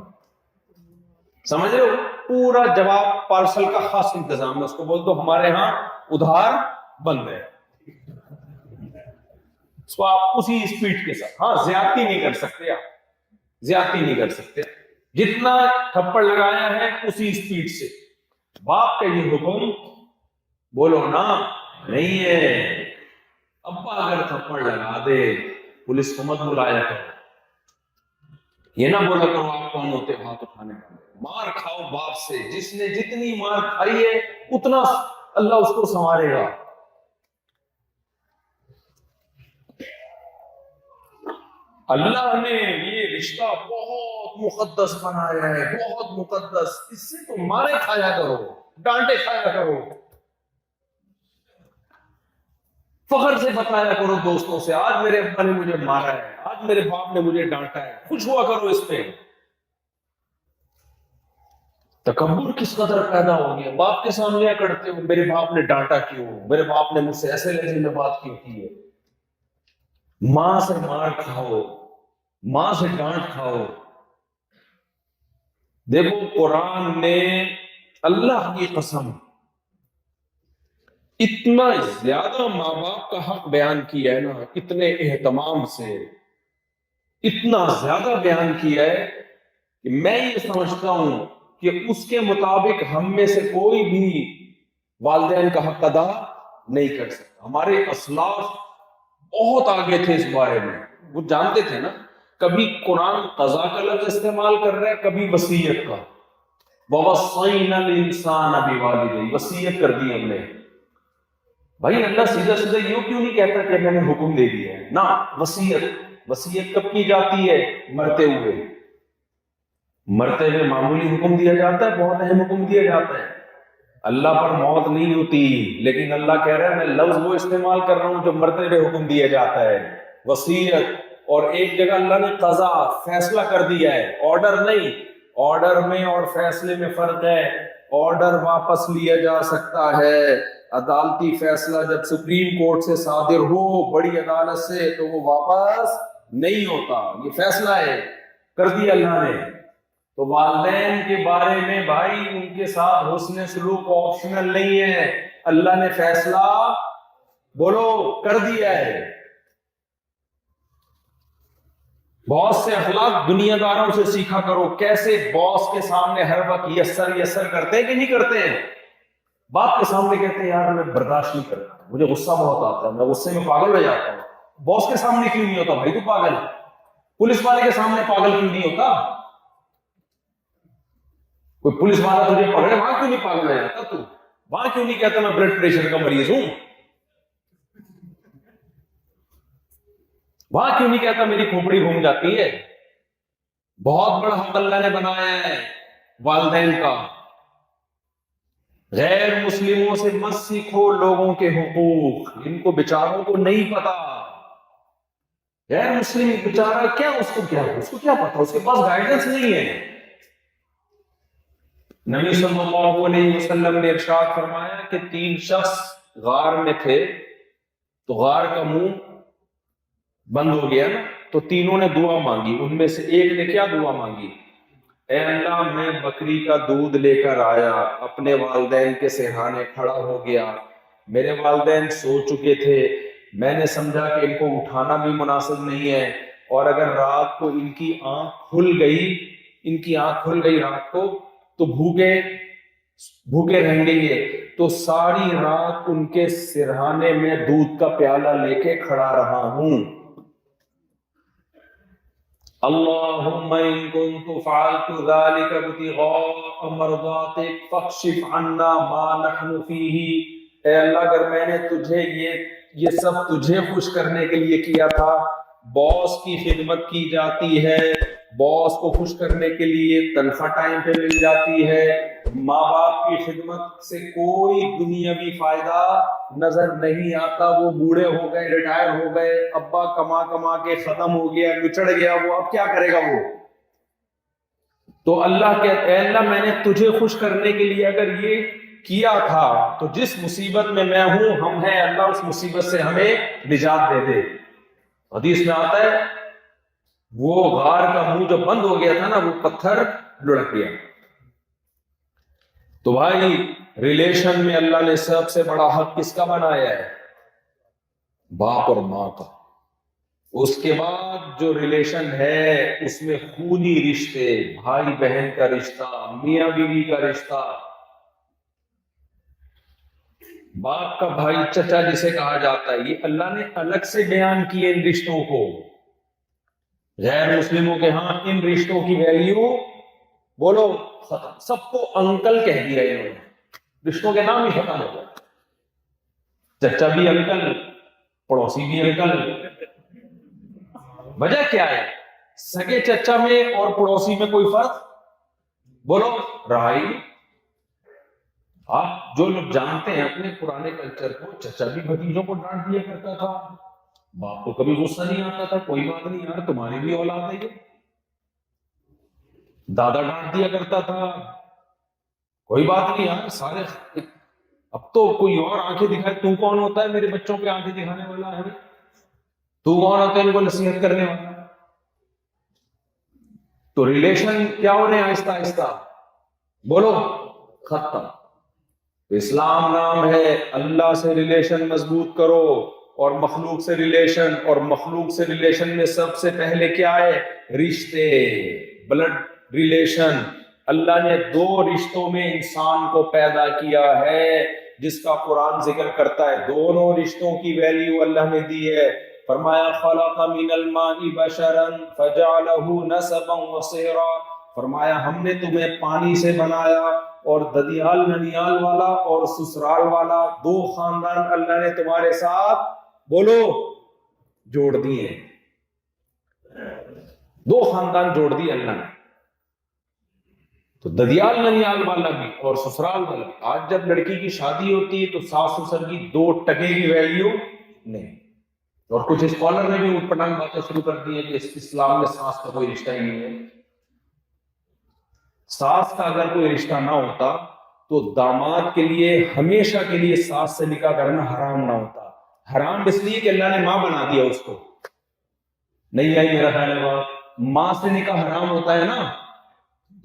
سمجھ رہے ہو؟ پورا جواب پارسل کا خاص انتظام ہے. اس کو بول دو ہمارے ہاں ادھار بند ہے, اس کو آپ اسی سپیڈ کے ساتھ. ہاں زیادتی نہیں کر سکتے, آپ زیادتی نہیں کر سکتے. جتنا تھپڑ لگایا ہے اسی سپیڈ سے. باپ کا یہ حکم بولو نا نہیں ہے. ابا اگر تھپڑ لگا دے پولیس کو مت بلایا کرو, یہ نہ بولا کرو آپ کون ہوتے ہاتھ اٹھانے کا. مار کھاؤ باپ سے, جس نے جتنی مار کھائی ہے اتنا اللہ اس کو سنوارے گا. اللہ نے یہ رشتہ بہت مقدس بنایا ہے, بہت مقدس. اس سے تو مارے کھایا کرو, ڈانٹے کھایا کرو, فخر سے بتایا کرو دوستوں سے آج میرے ابا نے مجھے مارا ہے, آج میرے باپ نے مجھے ڈانٹا ہے. خوش ہوا کرو اس پہ. تکبر کس قدر پیدا ہو گیا. باپ کے سامنے کرتے ہو میرے باپ نے ڈانٹا کیوں, میرے باپ نے مجھ سے ایسے لہجے میں بات کیوں کی ہے. ماں سے مار کھاؤ, ماں سے ڈانٹ کھاؤ. دیکھو قرآن نے اللہ کی قسم اتنا زیادہ ماں باپ کا حق بیان کیا ہے نا, اتنے اہتمام سے اتنا زیادہ بیان کیا ہے کہ میں یہ سمجھتا ہوں کہ اس کے مطابق ہم میں سے کوئی بھی والدین کا حق ادا نہیں کر سکتا. ہمارے اسلاف بہت آگے تھے اس بارے میں, وہ جانتے تھے نا. کبھی قرآن قضا کا لفظ استعمال کر رہا ہے, کبھی وصیت کا. وَوَصَّيْنَا الْإِنسَانَ بِوَالِدَيْهِ, وصیت کر دی ہم نے. بھائی اللہ سیدھا سیدھا یوں کیوں نہیں کہتا کہ میں نے حکم دے دیا ہے نا. وصیت کب کی جاتی ہے؟ مرتے ہوئے. مرتے ہوئے معمولی حکم دیا جاتا ہے, بہت اہم حکم دیا جاتا ہے. اللہ پر موت نہیں ہوتی, لیکن اللہ کہہ رہا ہے میں لفظ وہ استعمال کر رہا ہوں جو مرتے ہوئے حکم دیا جاتا ہے, وصیت. اور ایک جگہ اللہ نے قضا فیصلہ کر دیا ہے, آرڈر نہیں. آرڈر میں اور فیصلے میں فرق ہے. آرڈر واپس لیا جا سکتا ہے, عدالتی فیصلہ جب سپریم کورٹ سے صادر ہو, بڑی عدالت سے, تو وہ واپس نہیں ہوتا. یہ فیصلہ ہے, کر دیا اللہ نے. تو والدین کے بارے میں بھائی ان کے ساتھ حسن سلوک آپشنل نہیں ہے, اللہ نے فیصلہ بولو کر دیا ہے. بہت سے اخلاق دنیا داروں سے سیکھا کرو, کیسے باس کے سامنے ہر وقت یسر کرتے ہیں کہ نہیں کرتے ہیں. باپ کے سامنے کہتے ہیں یار میں برداشت نہیں کرتا, مجھے غصہ بہت آتا ہے, میں غصے میں پاگل ہو جاتا ہوں. باس کے سامنے کیوں نہیں ہوتا بھائی تو پاگل ہے. پولیس والے کے سامنے پاگل کیوں نہیں ہوتا. کوئی پولیس والا تجھے پکڑے وہاں کیوں نہیں پاگل ہو جاتا تو, وہاں کیوں نہیں کہتا میں بلڈ پریشر کا مریض ہوں, وہاں کیوں نہیں کہتا میری کھوپڑی گھوم جاتی ہے. بہت بڑا حق اللہ نے بنایا ہے والدین کا. غیر مسلموں سے مت سیکھو لوگوں کے حقوق, ان کو بیچاروں کو نہیں پتا. غیر مسلم بیچارہ کیا, اس کو کیا پتا, اس کے پاس گائیڈنس نہیں ہے. نبی صلی اللہ علیہ وسلم نے ارشاد فرمایا کہ 3 شخص غار میں تھے, تو غار کا منہ بند ہو گیا نا, تو تینوں نے دعا مانگی. ان میں سے ایک نے کیا دعا مانگی؟ اے اللہ میں بکری کا دودھ لے کر آیا، اپنے والدین کے سہرانے کھڑا ہو گیا، میرے والدین سو چکے تھے، میں نے سمجھا کہ ان کو اٹھانا بھی مناسب نہیں ہے، اور اگر رات کو ان کی آنکھ کھل گئی رات کو تو بھوکے رہیں گے یہ، تو ساری رات ان کے سرہانے میں دودھ کا پیالہ لے کے کھڑا رہا ہوں۔ اللہم ان کنت فعلت ذلك ابتغاء مرضاتک فاکشف عنا ما نحن فیہ، اے اللہ اگر میں نے تجھے یہ سب تجھے خوش کرنے کے لیے کیا تھا، باس کی خدمت کی جاتی ہے، باس کو خوش کرنے کے لیے تنخواہ ٹائم پہ مل جاتی ہے، ماں باپ کی خدمت سے کوئی دنیاوی فائدہ نظر نہیں آتا، وہ بوڑھے ہو گئے، ریٹائر ہو گئے، ابا کما کے ختم ہو گیا، بچڑ گیا، وہ اب کیا کرے گا وہ؟ تو اللہ کہ اے اللہ میں نے تجھے خوش کرنے کے لیے اگر یہ کیا تھا تو جس مصیبت میں ہوں ہم ہیں، اللہ اس مصیبت سے ہمیں نجات دے دے۔ حدیث میں آتا ہے وہ غار کا منہ جو بند ہو گیا تھا نا، وہ پتھر لڑک گیا۔ تو بھائی ریلیشن میں اللہ نے سب سے بڑا حق کس کا بنایا ہے؟ باپ اور ماں کا۔ اس کے بعد جو ریلیشن ہے اس میں خونی رشتے، بھائی بہن کا رشتہ، میاں بیوی کا رشتہ، باپ کا بھائی چچا جسے کہا جاتا ہے، یہ اللہ نے الگ سے بیان کیے ان رشتوں کو۔ غیر مسلموں کے ہاں ان رشتوں کی ویلیو بولو ختم، سب کو انکل کہہ دیا انہوں نے، رشتوں کے نام ہی ختم ہو گئے، چچا بھی انکل، پڑوسی بھی انکل۔ وجہ کیا ہے؟ سگے چچا میں اور پڑوسی میں کوئی فرق بولو رہا ہی؟ آپ جو لوگ جانتے ہیں اپنے پرانے کلچر کو، چچا بھی بھتیجوں کو ڈانٹ دیا کرتا تھا، باپ کو کبھی غصہ نہیں آتا تھا، کوئی بات نہیں یار تمہاری بھی اولاد ہے یہ، دادا ڈانٹ دیا کرتا تھا، کوئی بات نہیں یار سارے۔ اب تو کوئی اور آنکھیں دکھائے، تو کون ہوتا ہے میرے بچوں پہ آنکھیں دکھانے والا ہے؟ تو کون ہوتا ہے ان کو نصیحت کرنے والا؟ تو ریلیشن کیا ہو رہے ہیں آہستہ آہستہ بولو ختم۔ اسلام نام ہے اللہ سے ریلیشن مضبوط کرو اور مخلوق سے ریلیشن، اور مخلوق سے ریلیشن میں سب سے پہلے کیا ہے؟ رشتے، بلڈ ریلیشن۔ اللہ نے دو رشتوں میں انسان کو پیدا کیا ہے جس کا قرآن ذکر کرتا ہے، دونوں رشتوں کی ویلیو اللہ نے دی ہے۔ فرمایا خلق من الماء بشرا فجعله نسبا وصہرا، فرمایا ہم نے تمہیں پانی سے بنایا اور ددیال ننیال والا اور سسرال والا دو خاندان اللہ نے تمہارے ساتھ بولو جوڑ دیے، دو خاندان جوڑ دیے اللہ نے۔ تو ددیال ننیال والا بھی اور سسرال والا بھی۔ آج جب لڑکی کی شادی ہوتی ہے تو ساس سسر کی 2 ٹکے کی ویلیو نہیں، اور کچھ اسکالر نے بھی اٹپٹانگ باتیں شروع کر دی ہیں کہ اسلام میں ساس کا کوئی رشتہ ہی نہیں ہے۔ ساس کا اگر کوئی رشتہ نہ ہوتا تو داماد کے لیے ہمیشہ کے لیے ساس سے نکاح کرنا حرام نہ ہوتا۔ حرام اس لیے کہ اللہ نے ماں بنا دیا اس کو، نہیں آئی میرا خیال ہے بات؟ ماں سے نکاح حرام ہوتا ہے نا،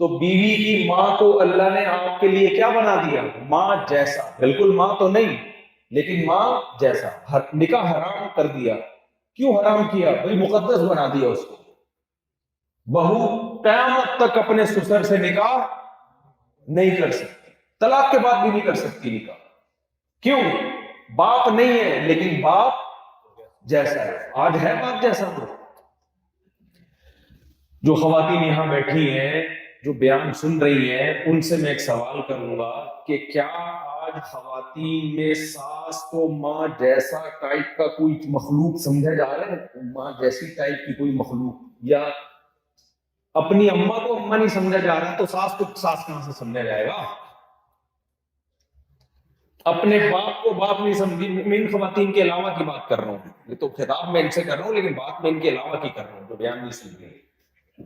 تو بیوی کی ماں کو اللہ نے آپ کے لیے کیا بنا دیا؟ ماں جیسا، بالکل ماں تو نہیں لیکن ماں جیسا۔ نکاح حرام کر دیا۔ کیوں حرام کیا؟ بھائی مقدس بنا دیا اس کو۔ بہو قیامت تک اپنے سسر سے نکاح نہیں کر سکتی، طلاق کے بعد بھی نہیں کر سکتی نکاح۔ کیوں؟ باپ نہیں ہے لیکن باپ جیسا ہے۔ آج ہے باپ جیسا؟ تو جو خواتین یہاں بیٹھی ہیں جو بیان سن رہی ہیں ان سے میں ایک سوال کروں گا کہ کیا آج خواتین میں ساس کو ماں جیسا ٹائپ کا کوئی مخلوق سمجھا جا رہا ہے؟ ماں جیسی ٹائپ کی کوئی مخلوق، یا اپنی اماں کو اماں نہیں سمجھا جا رہا تو ساس کو ساس کہاں سے سمجھا جائے گا؟ اپنے باپ کو باپ نہیں سمجھی۔ میں ان خواتین کے علاوہ کی بات کر رہا ہوں، یہ تو خطاب میں ان سے کر رہا ہوں لیکن بات میں ان کے علاوہ کی کر رہا ہوں جو بیان نہیں سن رہی۔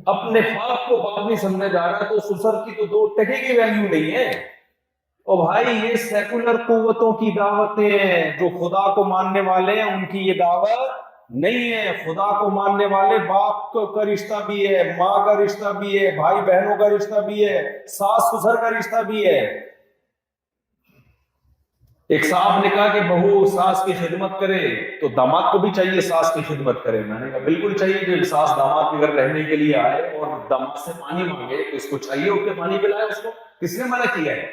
اپنے باپ کو باپ نہیں سمجھا جا رہا تو سسر کی تو 2 ٹکے کی ویلیو نہیں ہے۔ اور بھائی یہ سیکولر قوتوں کی دعوتیں ہیں، جو خدا کو ماننے والے ہیں ان کی یہ دعوت نہیں ہے. خدا کو ماننے والے باپ کا رشتہ بھی ہے, ماں کا رشتہ بھی ہے, بھائی بہنوں کا رشتہ بھی ہے, ساس سسر کا رشتہ بھی ہے. ایک صاحب نے کہا کہ بہو ساس کی خدمت کرے تو داماد کو بھی چاہیے ساس کی خدمت کرے. میں نے کہا بالکل چاہیے کہ ساس داماد کے گھر رہنے کے لیے آئے اور داماد سے پانی مانگے تو اس کو چاہیے اس کے پانی پلائے اس کو. کس نے منع کیا ہے؟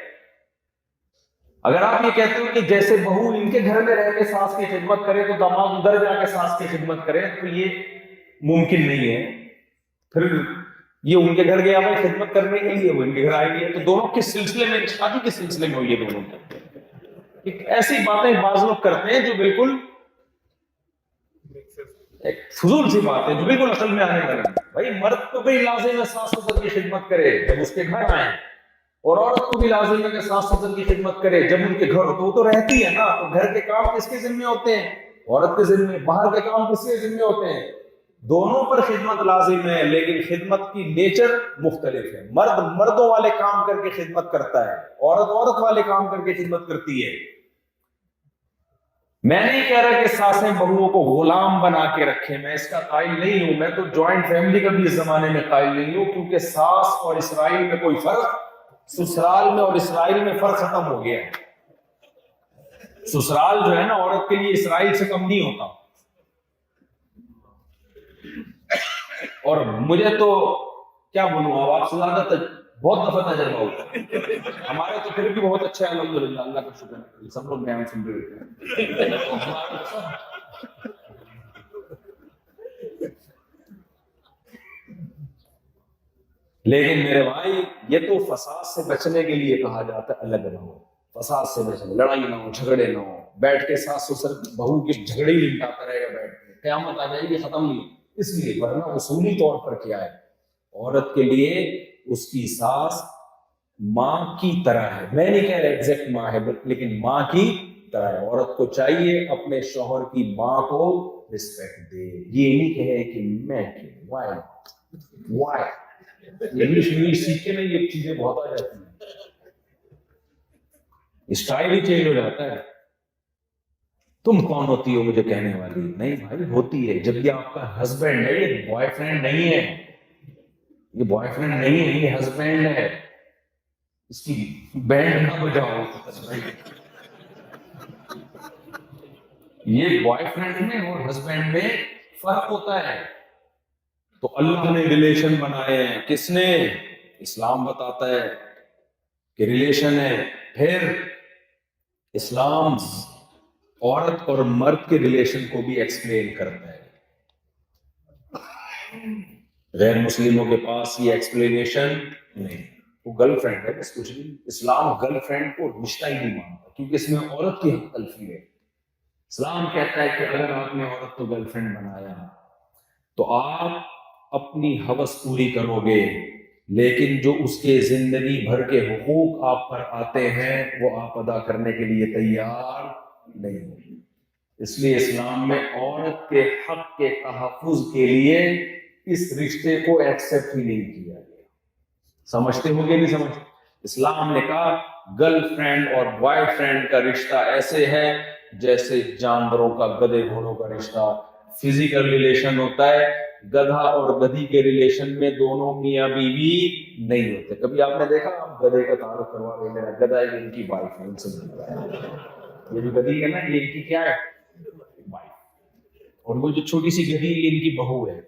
اگر آپ یہ کہتے ہو کہ جیسے بہو ان کے گھر میں رہ کے ساس کی خدمت کرے تو داماد ادھر جا کے ساس کی خدمت کرے تو یہ ممکن نہیں ہے. پھر یہ ان کے گھر گیا بھائی خدمت کرنے کے لیے, وہ ان کے گھر آئے گی تو دونوں کس سلسلے میں, شادی کے سلسلے میں ہوئی ہے دونوں. ایسی باتیں بعض لوگ کرتے ہیں جو بالکل ایک فضول سی بات ہے, جو بالکل اصل میں آنے والی. بھائی مرد کو بھی لازم ہے ساس سسر کی خدمت کرے جب اس کے گھر آئے, اور عورت کو بھی لازم ہے کہ ساس سسر کی خدمت کرے جب ان کے گھر ہو. تو وہ تو رہتی ہے نا, تو گھر کے کام کس کے ذمہ ہوتے ہیں؟ عورت کے ذمہ. باہر کے کام کس کے ذمہ ہوتے ہیں؟ دونوں پر خدمت لازم ہے, لیکن خدمت کی نیچر مختلف ہے. مرد مردوں والے کام کر کے خدمت کرتا ہے, عورت عورت والے کام کر کے خدمت کرتی ہے. میں نہیں کہہ رہا کہ ساسیں بہوؤں کو غلام بنا کے رکھیں, میں اس کا قائل نہیں ہوں. میں تو جوائنٹ فیملی کا بھی اس زمانے میں قائل نہیں ہوں, کیونکہ ساس اور اسرائیل میں کوئی فرق, سسرال میں اور اسرائیل میں فرق ختم ہو گیا ہے. سسرال جو ہے نا عورت کے لیے اسرائیل سے کم نہیں ہوتا. اور مجھے تو کیا بولوں, اب آپ سے زیادہ بہت دفعہ تجربہ ہوتا ہے. ہمارے تو پھر بھی بہت اچھا ہے الحمدللہ, اللہ کا شکر ہے, سب لوگ بیان سن رہے ہیں. لیکن میرے بھائی یہ تو فساد سے بچنے کے لیے کہا جاتا ہے الگ رہو. فساد سے بچنے, لڑائی نہ ہو, جھگڑے نہ ہو. بیٹھ کے ساس سسر بہو کے جھگڑے ہی نمٹاتا رہے گا بیٹھ کے, قیامت آ جائے گی ختم نہیں. اس لیے ورنہ اصولی طور پر کیا ہے, عورت کے لیے اس کی ساس ماں کی طرح ہے. میں نہیں کہہ رہا ایگزیکٹ ماں ہے, لیکن ماں کی طرح ہے. عورت کو چاہیے اپنے شوہر کی ماں کو رسپیکٹ دے. یہ نہیں کہے کہ میں وائی انگلش سیکھ کے نہیں, یہ چیزیں بہت آ جاتی ہیں, اسٹائل ہی چینج ہو جاتا ہے. تم کون ہوتی ہو مجھے کہنے والی؟ نہیں بھائی ہوتی ہے. جب یہ آپ کا ہسبینڈ ہے, یہ بوائے فرینڈ نہیں ہے, یہ بوائے فرینڈ نہیں ہے, یہ ہسبینڈ ہے. اس کی بینڈ نہ بجاؤ. یہ بوائے فرینڈ میں اور ہسبینڈ میں فرق ہوتا ہے. تو اللہ نے ریلیشن بنائے ہیں. کس نے؟ اسلام بتاتا ہے کہ ریلیشن ہے. پھر اسلام عورت اور مرد کے ریلیشن کو بھی ایکسپلین کرتا ہے. غیر مسلموں کے پاس یہ ایکسپلینیشن نہیں. وہ گرل فرینڈ ہے بس, کچھ نہیں. اسلام گرل فرینڈ کو رشتہ ہی نہیں مانتا, کیونکہ اس میں عورت کی حق تلفی ہے. اسلام کہتا ہے کہ اگر آپ نے عورت کو گرل فرینڈ بنایا تو آپ اپنی ہوس پوری کرو گے, لیکن جو اس کے زندگی بھر کے حقوق آپ پر آتے ہیں وہ آپ ادا کرنے کے لیے تیار نہیں ہوگی. اس لیے اسلام میں عورت کے حق کے تحفظ کے لیے اس رشتے کو ایکسپٹ ہی نہیں کیا گیا. سمجھتے ہو گے نہیں سمجھتے؟ اسلام نے کہا گرل فرینڈ اور بوائے فرینڈ کا رشتہ ایسے ہے جیسے جانوروں کا, گدھے گھوڑوں کا رشتہ. فزیکل ریلیشن ہوتا ہے. گدھا اور گدھی کے ریلیشن میں دونوں میاں بیوی نہیں ہوتے. کبھی آپ نے دیکھا, آپ گدھے کا تعارف کروا رہے, میرا گدھا ہے, ان کی وائف ہے, ان سے یہ جو گدھی ہے نا یہ ان کی کیا ہے, وائف. اور وہ جو چھوٹی سی گدھی یہ ان کی بہو ہے.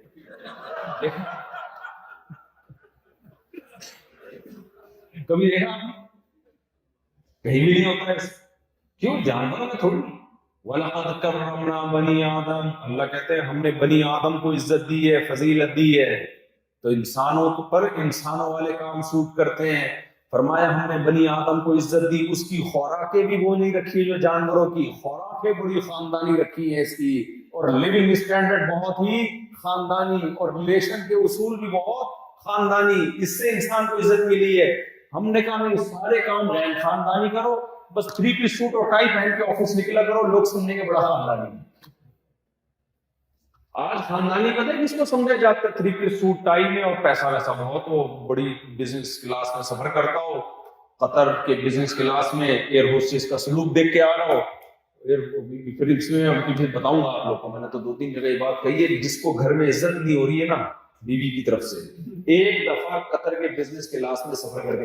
کبھی دیکھا کہیں بھی نہیں ہوتا ہے. کیوں؟ جانوروں میں تھوڑی. وَلَقَدْ كَرَّمْنَا بَنِي آدم, اللہ کہتے ہیں ہم نے بنی آدم کو عزت دی ہے, فضیلت دی ہے. تو انسانوں پر انسانوں والے کام سوٹ کرتے ہیں. فرمایا ہم نے بنی آدم کو عزت دی, اس کی خوراکیں بھی وہ نہیں رکھی جو جانوروں کی. خوراکیں بڑی خاندانی رکھی ہیں اس کی, اور لیونگ اسٹینڈرڈ بہت ہی خاندانی, اور ریلیشن کے اصول بھی بہت خاندانی. اس سے انسان کو عزت ملی ہے. ہم نے کہا نہیں, سارے کام غیر خاندانی کرو, بس 3 پیس سوٹ اور ٹائی پہن کے آفس نکلا کرو, لوگ سمجھیں گے بڑا خاندانی. آج خاندانی پتہ ہے کس کو سمجھا جاتا ہے؟ 3 پیس سوٹ ٹائی میں, اور پیسہ ویسا بہت ہو, بڑی بزنس کلاس میں سفر کرتا ہو, قطر کے بزنس کلاس میں ایئر ہوسٹس کا سلوک دیکھ کے آ رہا ہو, پھر اس میں مجھے بتاؤں گا آپ لوگ کو، میں نے تو 2-3 جگہ یہ بات کہی ہے، جس کو گھر میں عزت نہیں ہو رہی ہے نا بیوی کی طرف سے، ایک دفعہ قطر کے بزنس کلاس میں سفر کر کے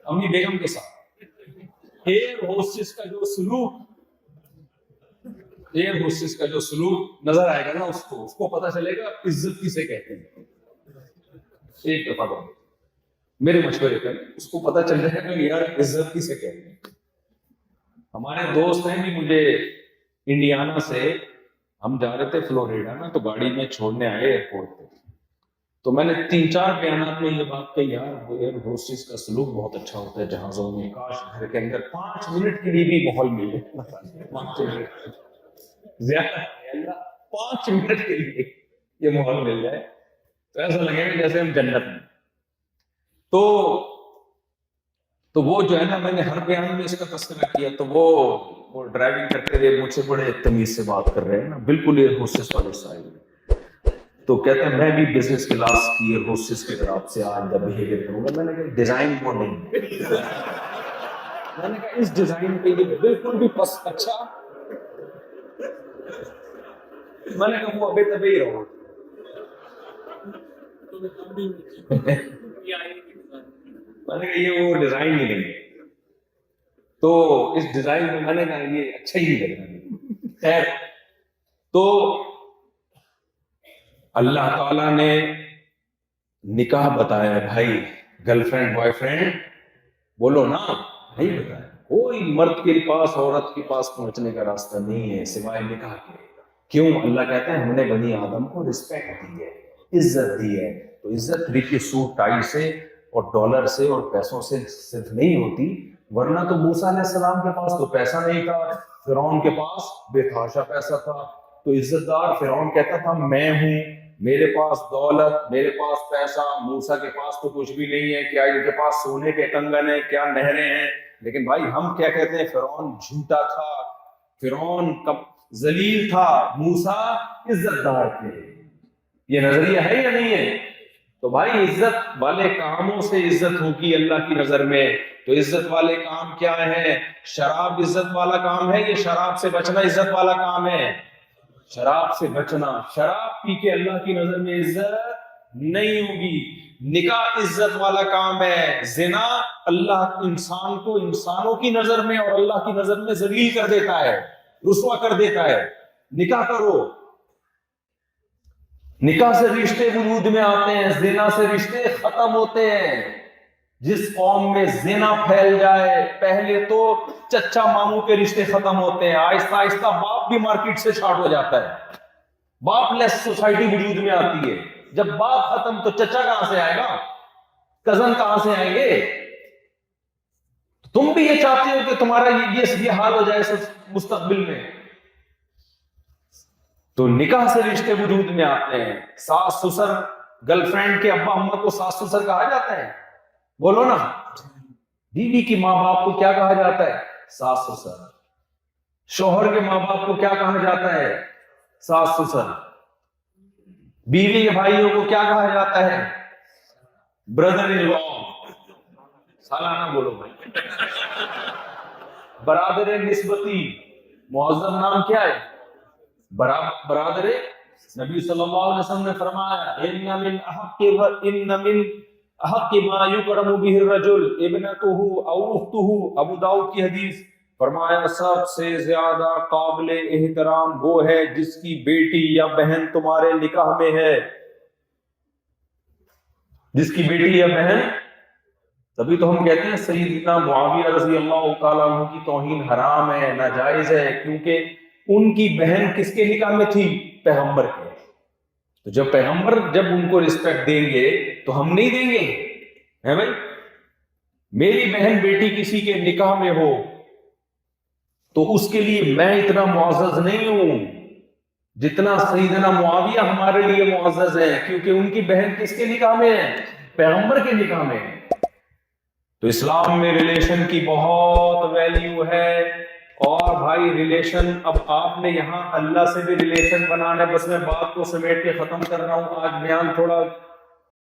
امی بیگم کے ساتھ ایئر ہوسٹس کا جو سلوک نظر آئے گا نا، اس کو پتا چلے گا عزت کسے کہتے ہیں. ایک دفعہ میرے مشورے پر اس کو پتا چل جائے گا یار عزت کسے کہتے ہیں. ہمارے دوست ہیں بھی مجھے انڈیانا سے، ہم جا رہے تھے فلوریڈا نا، تو گاڑی میں چھوڑنے آئے ایئرپورٹ پہ، تو میں نے 3-4 بیانات میں یہ بات کہی، یار ایئر ہوسٹس کا سلوک بہت اچھا ہوتا ہے جہازوں میں، کاش گھر کے اندر 5 منٹ کے لیے بھی ماحول ملے، 5 منٹ زیادہ ہے اللہ، 5 منٹ کے لیے یہ ماحول مل جائے تو ایسا لگے گا جیسے ہم جنت میں. تو وہ جو ہے نا، میں نے ہر بیان میں اس کا تذکرہ کیا، تو وہ ڈرائیونگ کرتے ہوئے مجھ سے بڑے تمیز سے بات کر رہے ہیں نا، بالکل ایئر ہوسٹس والے سائل میں. تو کہتے ہیں میں بھی بزنس کلاس کی ایئر ہوسٹس کی طرف سے آئندہ بہیویئر کروں گا. میں نے کہا ڈیزائن وہ نہیں ہے، میں نے کہا اس ڈیزائن پہ یہ بالکل بھی اچھا، میں نے کہا وہ ابھی تبھی ہی رہو. میں نے کہا یہ وہ ڈیزائن ہی نہیں ہے، تو اس ڈیزائن میں میں نے کہا یہ اچھا ہی نہیں لگ رہا. خیر، تو اللہ تعالیٰ نے نکاح بتایا بھائی، گرل فرینڈ بوائے فرینڈ بولو نا نہیں بتایا. کوئی مرد کے پاس عورت کے پاس پہنچنے کا راستہ نہیں ہے سوائے نکاح کے. کیوں؟ اللہ کہتا ہے ہم نے بنی آدم کو رسپیکٹ دی ہے، عزت دی ہے. تو عزت بھی سوٹ ٹائی سے اور ڈالر سے اور پیسوں سے صرف نہیں ہوتی، ورنہ تو موسیٰ علیہ السلام کے پاس تو پیسہ نہیں تھا، فرعون کے پاس بے تحاشا پیسہ تھا. تو عزت دار فرعون کہتا تھا میں ہوں، میرے پاس دولت، میرے پاس پیسہ. موسیٰ کے پاس تو کچھ بھی نہیں ہے، کیا ان کے پاس سونے کے کنگن ہیں، کیا نہریں ہیں. لیکن بھائی ہم کیا کہتے ہیں؟ فرعون جھوٹا تھا، فرعون ذلیل تھا، موسیٰ عزت دار تھے. یہ نظریہ ہے یا نہیں ہے؟ تو بھائی عزت والے کاموں سے عزت ہوگی اللہ کی نظر میں. تو عزت والے کام کیا ہے؟ شراب عزت والا کام ہے، یہ شراب سے بچنا عزت والا کام ہے. شراب سے بچنا، شراب پی کے اللہ کی نظر میں عزت نہیں ہوگی. نکاح عزت والا کام ہے. زنا اللہ انسان کو انسانوں کی نظر میں اور اللہ کی نظر میں ذلیل کر دیتا ہے، رسوا کر دیتا ہے. نکاح کرو، نکاح سے رشتے وجود میں آتے ہیں، زنا سے رشتے ختم ہوتے ہیں. جس قوم میں زنا پھیل جائے، پہلے تو چچا ماموں کے رشتے ختم ہوتے ہیں، آہستہ آہستہ باپ بھی مارکیٹ سے چھاٹ ہو جاتا ہے، باپ لیس سوسائٹی وجود میں آتی ہے. جب باپ ختم تو چچا کہاں سے آئے گا، کزن کہاں سے آئیں گے. تم بھی یہ چاہتے ہو کہ تمہارا یہ حال ہو جائے مستقبل میں. تو نکاح سے رشتے وجود میں آتے ہیں. ساس سسر، گرل فرینڈ کے ابا اما کو ساس سسر کہا جاتا ہے؟ بولو نا. بیوی کی ماں باپ کو کیا کہا جاتا ہے؟ ساس سسر. شوہر کے ماں باپ کو کیا کہا جاتا ہے؟ ساس سسر. بیوی کے بھائیوں کو کیا کہا جاتا ہے؟ بردر ان لا. سالانہ بولو بھائی. برادر نسبتی معظم نام کیا ہے؟ برادر. نبی صلی اللہ علیہ وسلم نے فرمایا ان من احق ما یکرم به الرجل ابنته او اخته. ابو داؤد کی حدیث. فرمایا سب سے زیادہ قابل احترام وہ ہے جس کی بیٹی یا بہن تمہارے نکاح میں ہے، جس کی بیٹی یا بہن. تبھی تو ہم کہتے ہیں سیدنا معاویہ رضی اللہ تعالیٰ عنہ کی توہین حرام ہے، ناجائز ہے، کیونکہ ان کی بہن کس کے نکاح میں تھی؟ پیغمبر کے. تو جب پیغمبر جب ان کو رسپیکٹ دیں گے تو ہم نہیں دیں گے؟ ہے بھائی. میری بہن بیٹی کسی کے نکاح میں ہو تو اس کے لیے میں اتنا معزز نہیں ہوں جتنا سیدنا معاویہ ہمارے لیے معزز ہے، کیونکہ ان کی بہن کس کے نکاح میں ہے؟ پیغمبر کے نکاح میں. تو اسلام میں ریلیشن کی بہت ویلیو ہے. اور بھائی ریلیشن، اب آپ نے یہاں اللہ سے بھی ریلیشن بنانا ہے. بس میں بات کو سمیٹ کے ختم کر رہا ہوں. آج بیان تھوڑا